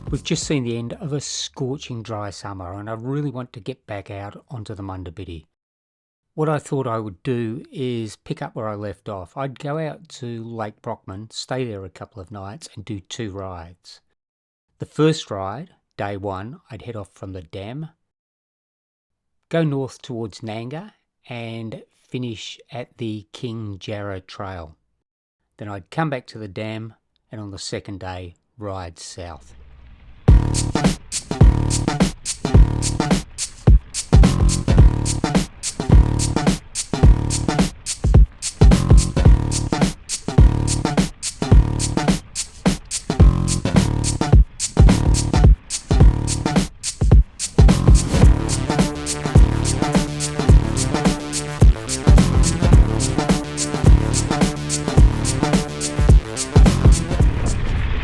We've just seen the end of a scorching dry summer and I really want to get back out onto the Munda Biddi. What I thought I would do is pick up where I left off. I'd go out to Lake Brockman, stay there a couple of nights and do 2 rides. The first ride, day 1, I'd head off from the dam, go north towards Nanga and finish at the King Jarrah trail. Then I'd come back to the dam and on the second day ride south.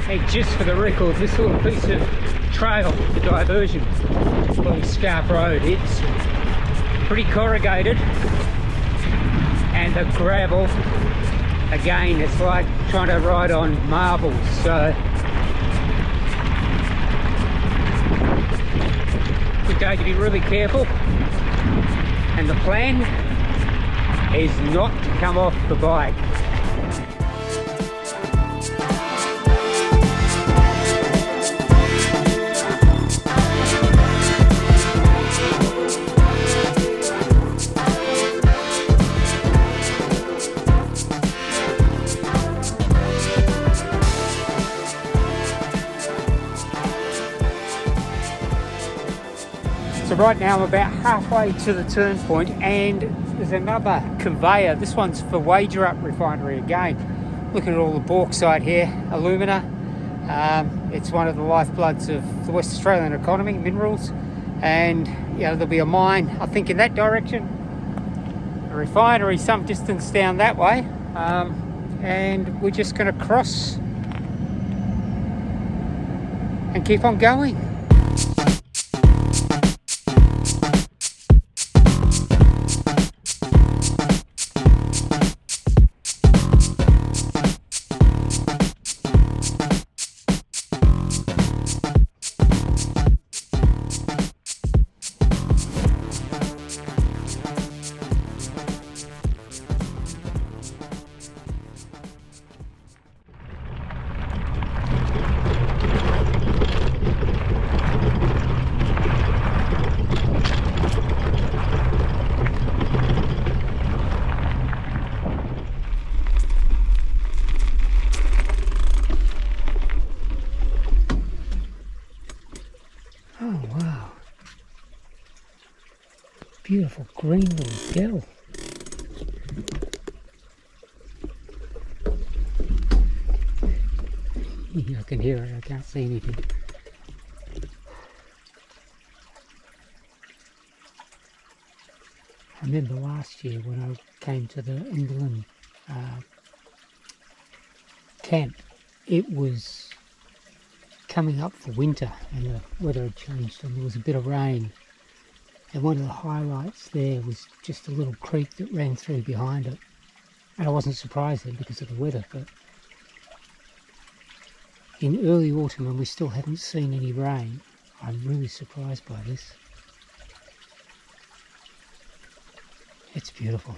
Hey, just for the record, this little piece of trail, the diversion, along Scarp Road, it's pretty corrugated, and the gravel, again, it's like trying to ride on marbles, so good day to be really careful, and the plan is not to come off the bike. So right now I'm about halfway to the turn point and there's another conveyor. This one's for Wagerup Refinery again. Look at all the bauxite here, alumina. It's one of the lifebloods of the West Australian economy, minerals. And there'll be a mine, I think, in that direction. A refinery some distance down that way. And we're just going to cross and keep on going. Oh wow, beautiful green little dell. Yeah, I can hear it, I can't see anything. I remember last year when I came to the England camp, it was coming up for winter and the weather had changed and there was a bit of rain, and one of the highlights there was just a little creek that ran through behind it, and I wasn't surprised then because of the weather, but in early autumn when we still haven't seen any rain, I'm really surprised by this. It's beautiful.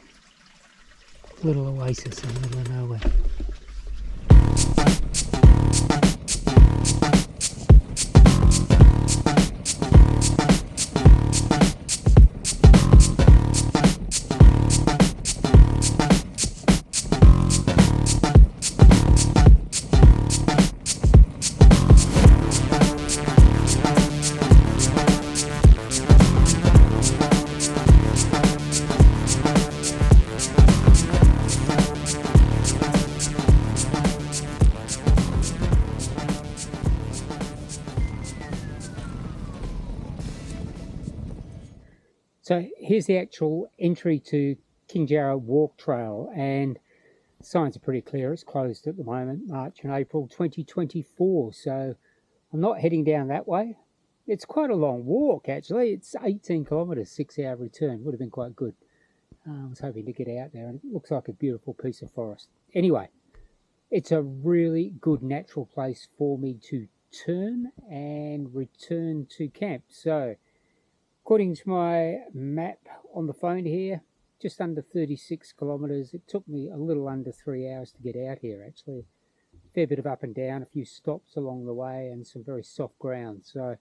Little oasis in the middle of nowhere. So here's the actual entry to King Jarrah Walk Trail, and the signs are pretty clear. It's closed at the moment, March and April 2024, so I'm not heading down that way. It's quite a long walk actually. It's 18 kilometres, 6-hour return. Would have been quite good. I was hoping to get out there, and it looks like a beautiful piece of forest. Anyway, it's a really good natural place for me to turn and return to camp. So, according to my map on the phone here, just under 36 kilometres. It took me a little under 3 hours to get out here, actually. A fair bit of up and down, a few stops along the way, and some very soft ground. So,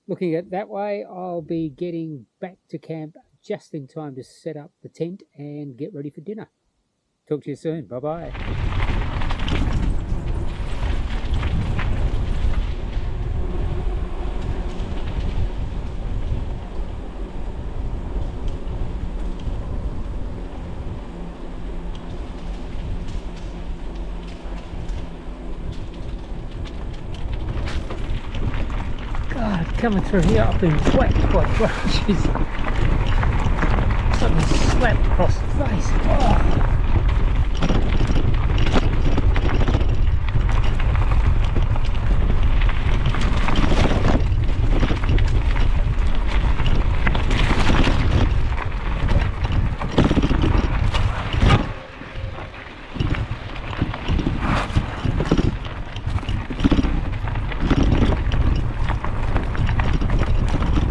looking at it that way, I'll be getting back to camp just in time to set up the tent and get ready for dinner. Talk to you soon. Bye-bye. God, coming through here, I've been whacked by branches. Got me slapped across the face. Oh.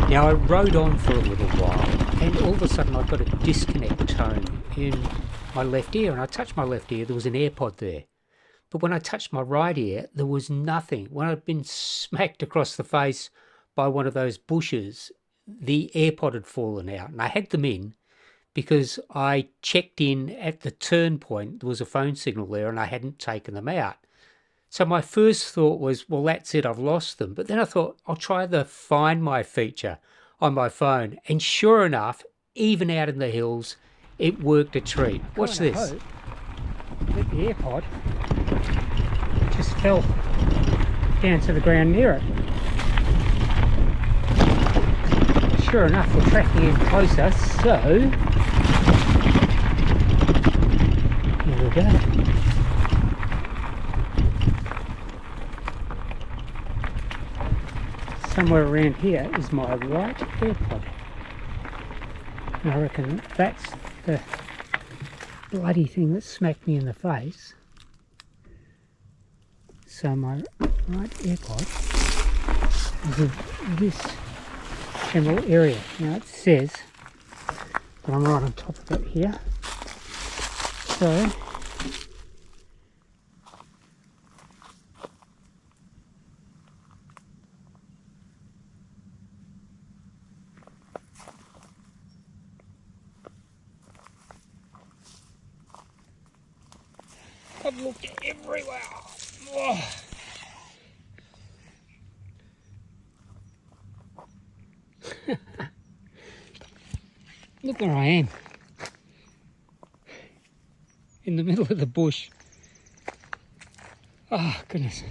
Now I rode on for a little while and all of a sudden I got a disconnect tone in my left ear, and I touched my left ear, there was an AirPod there. But when I touched my right ear, there was nothing. When I'd been smacked across the face by one of those bushes, the AirPod had fallen out, and I had them in because I checked in at the turn point. There was a phone signal there and I hadn't taken them out. So my first thought was, well, that's it, I've lost them. But then I thought, I'll try the Find My feature on my phone. And sure enough, even out in the hills, it worked a treat. Watch this. That the AirPod just fell down to the ground near it. Sure enough, we're tracking in closer, so here we go. Somewhere around here is my right AirPod. And I reckon that's the bloody thing that smacked me in the face. So my right AirPod is in this general area. Now it says that I'm right on top of it here. So I've looked everywhere. Oh. Look where I am. In the middle of the bush. Oh, goodness.